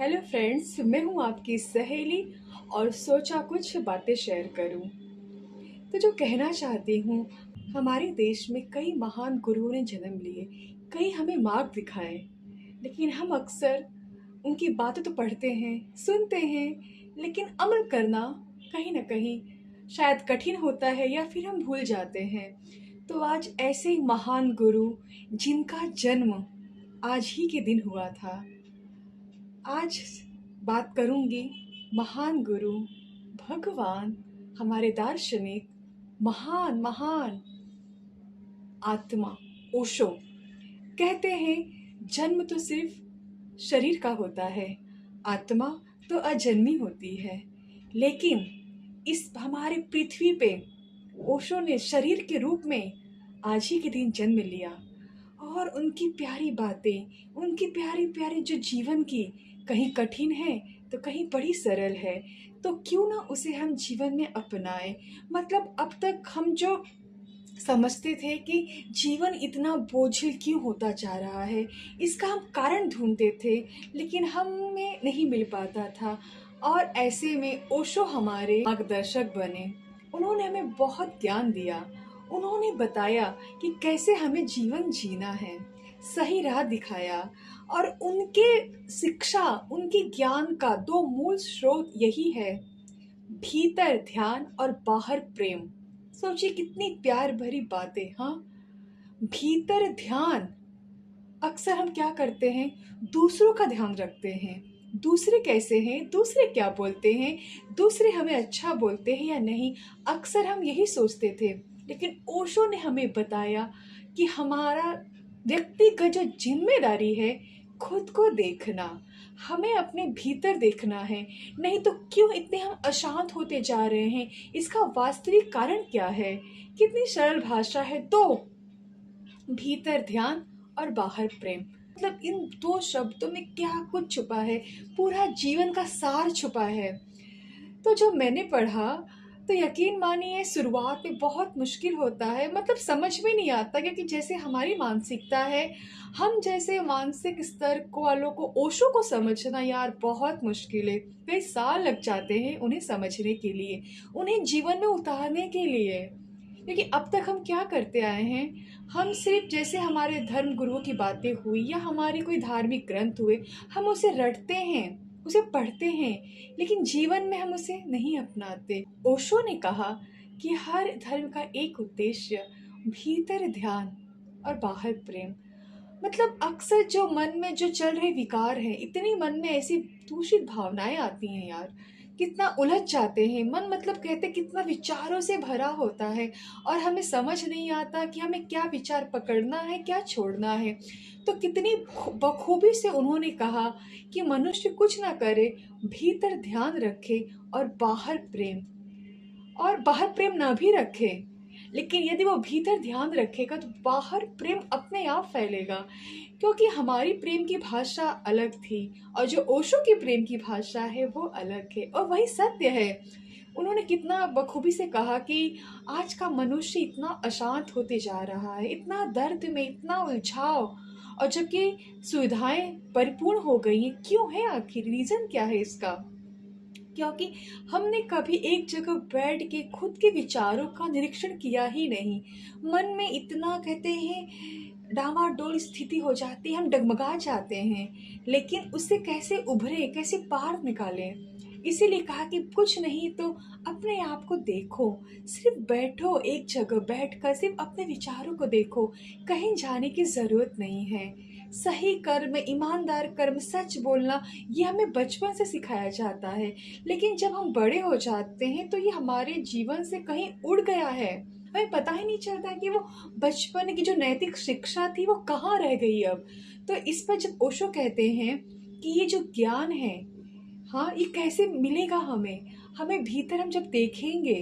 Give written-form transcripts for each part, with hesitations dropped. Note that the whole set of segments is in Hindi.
हेलो फ्रेंड्स, मैं हूँ आपकी सहेली और सोचा कुछ बातें शेयर करूँ। तो जो कहना चाहती हूँ, हमारे देश में कई महान गुरुओं ने जन्म लिए, कई हमें मार्ग दिखाए, लेकिन हम अक्सर उनकी बातें तो पढ़ते हैं, सुनते हैं, लेकिन अमल करना कहीं ना कहीं शायद कठिन होता है या फिर हम भूल जाते हैं। तो आज ऐसे ही महान गुरु जिनका जन्म आज ही के दिन हुआ था, आज बात करूंगी महान गुरु, भगवान, हमारे दार्शनिक, महान महान आत्मा ओशो। कहते हैं जन्म तो सिर्फ शरीर का होता है, आत्मा तो अजन्मी होती है। लेकिन इस हमारे पृथ्वी पे ओशो ने शरीर के रूप में आज ही के दिन जन्म लिया और उनकी प्यारी बातें, उनकी प्यारी प्यारी जो जीवन की कहीं कठिन है तो कहीं बड़ी सरल है, तो क्यों ना उसे हम जीवन में अपनाएं। मतलब अब तक हम जो समझते थे कि जीवन इतना बोझिल क्यों होता जा रहा है, इसका हम कारण ढूंढते थे, लेकिन हमें नहीं मिल पाता था। और ऐसे में ओशो हमारे मार्गदर्शक बने। उन्होंने हमें बहुत ज्ञान दिया। उन्होंने बताया कि कैसे हमें जीवन जीना है, सही राह दिखाया। और उनके शिक्षा, उनके ज्ञान का दो मूल स्रोत यही है, भीतर ध्यान और बाहर प्रेम। सोचिए कितनी प्यार भरी बातें। हाँ, भीतर ध्यान। अक्सर हम क्या करते हैं, दूसरों का ध्यान रखते हैं, दूसरे कैसे हैं, दूसरे क्या बोलते हैं, दूसरे हमें अच्छा बोलते हैं या नहीं, अक्सर हम यही सोचते थे। लेकिन ओशो ने हमें बताया कि हमारा व्यक्तिगत जो जिम्मेदारी है, खुद को देखना, हमें अपने भीतर देखना है। नहीं तो क्यों इतने हम अशांत होते जा रहे हैं, इसका वास्तविक कारण क्या है। कितनी सरल भाषा है, तो भीतर ध्यान और बाहर प्रेम। मतलब इन दो शब्दों में क्या कुछ छुपा है, पूरा जीवन का सार छुपा है। तो जब मैंने पढ़ा तो यकीन मानिए शुरुआत में बहुत मुश्किल होता है, मतलब समझ में नहीं आता, क्योंकि जैसे हमारी मानसिकता है, हम जैसे मानसिक स्तर को वालों को ओशो को समझना यार बहुत मुश्किल है। कई साल लग जाते हैं उन्हें समझने के लिए, उन्हें जीवन में उतारने के लिए। क्योंकि अब तक हम क्या करते आए हैं, हम सिर्फ जैसे हमारे धर्म गुरुओं की बातें हुई या हमारे कोई धार्मिक ग्रंथ हुए, हम उसे रटते हैं, उसे पढ़ते हैं, लेकिन जीवन में हम उसे नहीं अपनाते। ओशो ने कहा कि हर धर्म का एक उद्देश्य, भीतर ध्यान और बाहर प्रेम। मतलब अक्सर जो मन में जो चल रहे विकार हैं, इतनी मन में ऐसी दूषित भावनाएं आती हैं यार, कितना उलझ जाते हैं मन। मतलब कहते कितना विचारों से भरा होता है और हमें समझ नहीं आता कि हमें क्या विचार पकड़ना है, क्या छोड़ना है। तो कितनी बखूबी से उन्होंने कहा कि मनुष्य कुछ ना करे, भीतर ध्यान रखे और बाहर प्रेम, और बाहर प्रेम ना भी रखे, लेकिन यदि वो भीतर ध्यान रखेगा तो बाहर प्रेम अपने आप फैलेगा। क्योंकि हमारी प्रेम की भाषा अलग थी और जो ओशो की प्रेम की भाषा है वो अलग है, और वही सत्य है। उन्होंने कितना बखूबी से कहा कि आज का मनुष्य इतना अशांत होते जा रहा है, इतना दर्द में, इतना उलझाव, और जबकि सुविधाएं परिपूर्ण हो गई हैं। क्यों है, आखिर रीजन क्या है इसका। क्योंकि हमने कभी एक जगह बैठ के खुद के विचारों का निरीक्षण किया ही नहीं। मन में इतना कहते हैं डामाडोल स्थिति हो जाती है, हम डगमगा जाते हैं, लेकिन उससे कैसे उभरे, कैसे पार निकालें। इसीलिए कहा कि कुछ नहीं तो अपने आप को देखो, सिर्फ बैठो एक जगह बैठकर सिर्फ अपने विचारों को देखो, कहीं जाने की जरूरत नहीं है। सही कर्म, ईमानदार कर्म, सच बोलना, ये हमें बचपन से सिखाया जाता है, लेकिन जब हम बड़े हो जाते हैं तो ये हमारे जीवन से कहीं उड़ गया है। हमें पता ही नहीं चलता कि वो बचपन की जो नैतिक शिक्षा थी वो कहाँ रह गई अब। तो इस पर जब ओशो कहते हैं कि ये जो ज्ञान है, हाँ, ये कैसे मिलेगा हमें, हमें भीतर हम जब देखेंगे,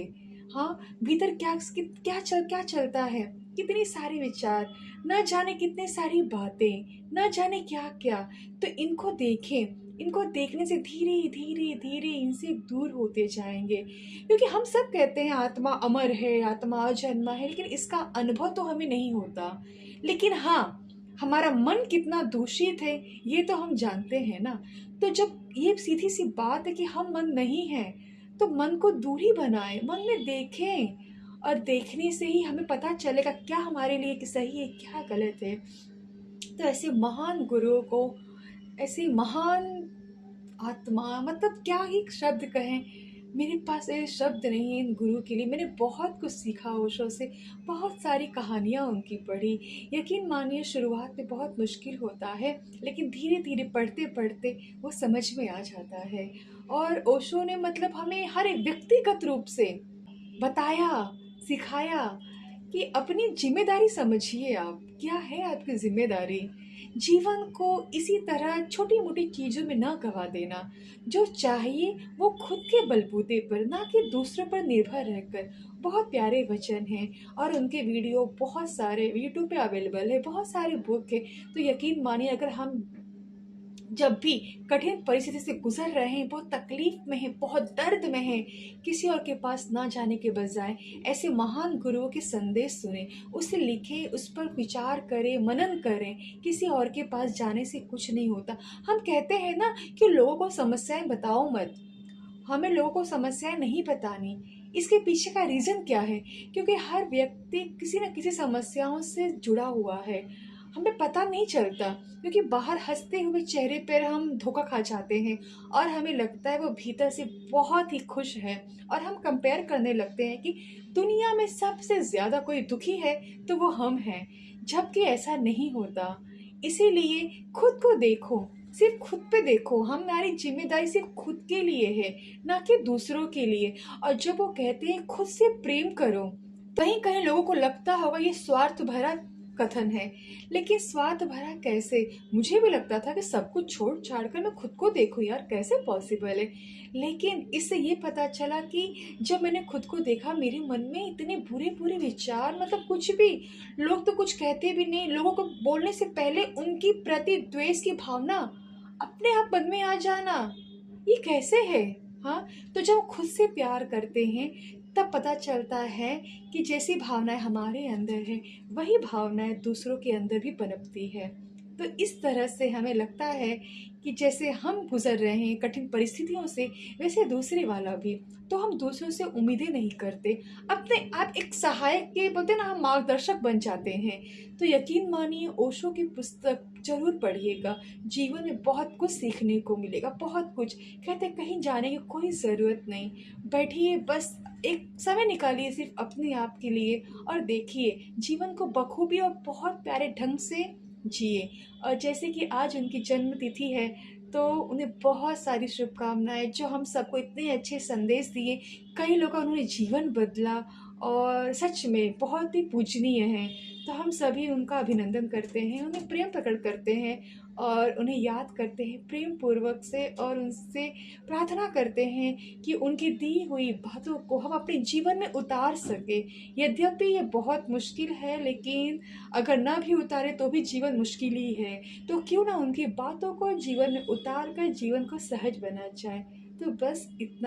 हाँ, भीतर क्या चलता है, कितनी सारी विचार, न जाने कितनी सारी बातें, न जाने क्या क्या। तो इनको देखें, इनको देखने से धीरे धीरे धीरे इनसे दूर होते जाएंगे। क्योंकि हम सब कहते हैं आत्मा अमर है, आत्मा अजन्मा है, लेकिन इसका अनुभव तो हमें नहीं होता। लेकिन हाँ, हमारा मन कितना दूषित है ये तो हम जानते हैं ना। तो जब ये सीधी सी बात है कि हम मन नहीं हैं, तो मन को दूरी बनाएं, मन में देखें, और देखने से ही हमें पता चलेगा क्या हमारे लिए कि सही है क्या गलत है। तो ऐसे महान गुरुओं को, ऐसी महान आत्मा, मतलब क्या ही शब्द कहें, मेरे पास ऐसे शब्द नहीं है इन गुरु के लिए। मैंने बहुत कुछ सीखा ओशो से, बहुत सारी कहानियाँ उनकी पढ़ी। यकीन मानिए शुरुआत में बहुत मुश्किल होता है, लेकिन धीरे धीरे पढ़ते पढ़ते वो समझ में आ जाता है। और ओशो ने मतलब हमें हर एक व्यक्तिगत रूप से बताया, सिखाया कि अपनी जिम्मेदारी समझिए। आप क्या है आपकी जिम्मेदारी, जीवन को इसी तरह छोटी मोटी चीज़ों में ना गवा देना। जो चाहिए वो खुद के बलबूते पर, ना कि दूसरों पर निर्भर रहकर। बहुत प्यारे वचन हैं, और उनके वीडियो बहुत सारे यूट्यूब पे अवेलेबल है, बहुत सारे बुक है। तो यकीन मानिए अगर हम जब भी कठिन परिस्थिति से गुजर रहे हैं, बहुत तकलीफ में हैं, बहुत दर्द में हैं, किसी और के पास ना जाने के बजाय ऐसे महान गुरुओं के संदेश सुने, उसे लिखें, उस पर विचार करें, मनन करें। किसी और के पास जाने से कुछ नहीं होता। हम कहते हैं ना कि लोगों को समस्याएं बताओ मत, हमें लोगों को समस्याएं नहीं बतानी। इसके पीछे का रीज़न क्या है? क्योंकि हर व्यक्ति किसी न किसी समस्याओं से जुड़ा हुआ है, हमें पता नहीं चलता। क्योंकि बाहर हंसते हुए चेहरे पर हम धोखा खा जाते हैं, और हमें लगता है वो भीतर से बहुत ही खुश है, और हम कंपेयर करने लगते हैं कि दुनिया में सबसे ज़्यादा कोई दुखी है तो वो हम हैं, जबकि ऐसा नहीं होता। इसीलिए खुद को देखो, सिर्फ खुद पे देखो, हमारी जिम्मेदारी सिर्फ खुद के लिए है, ना कि दूसरों के लिए। और जब वो कहते हैं खुद से प्रेम करो, कहीं कहीं लोगों को लगता होगा ये स्वार्थ भरा कथन है, लेकिन स्वार्थ भरा कैसे? मुझे भी लगता था कि सब कुछ छोड़ छाड़ कर मैं खुद को देखूं, यार कैसे पॉसिबल है। लेकिन इससे ये पता चला कि जब मैंने खुद को देखा, मेरे मन में इतने बुरे बुरे विचार, मतलब कुछ भी, लोग तो कुछ कहते भी नहीं, लोगों को बोलने से पहले उनकी प्रति द्वेष की भावना अपने आप मन में आ जाना, ये कैसे है? हाँ, तो जब खुद से प्यार करते हैं तब पता चलता है कि जैसी भावनाएं हमारे अंदर है, वही भावनाएं दूसरों के अंदर भी पनपती है। तो इस तरह से हमें लगता है कि जैसे हम गुजर रहे हैं कठिन परिस्थितियों से, वैसे दूसरे वाला भी। तो हम दूसरों से उम्मीदें नहीं करते, अपने आप एक सहायक के, बोलते ना, हम मार्गदर्शक बन जाते हैं। तो यकीन मानिए ओशो की पुस्तक जरूर पढ़िएगा, जीवन में बहुत कुछ सीखने को मिलेगा, बहुत कुछ। कहते कहीं जाने की कोई ज़रूरत नहीं, बैठिए बस, एक समय निकालिए सिर्फ अपने आप के लिए, और देखिए जीवन को बखूबी और बहुत प्यारे ढंग से जिए। और जैसे कि आज उनकी जन्म तिथि है, तो उन्हें बहुत सारी शुभकामनाएं, जो हम सबको इतने अच्छे संदेश दिए, कई लोगों का उन्होंने जीवन बदला, और सच में बहुत ही पूजनीय हैं। तो हम सभी उनका अभिनंदन करते हैं, उन्हें प्रेम प्रकट करते हैं, और उन्हें याद करते हैं प्रेम पूर्वक से, और उनसे प्रार्थना करते हैं कि उनकी दी हुई बातों को हम अपने जीवन में उतार सके। यद्यपि ये बहुत मुश्किल है, लेकिन अगर ना भी उतारे तो भी जीवन मुश्किल ही है। तो क्यों ना उनकी बातों को जीवन में उतार कर जीवन को सहज बना जाए। तो बस इतना।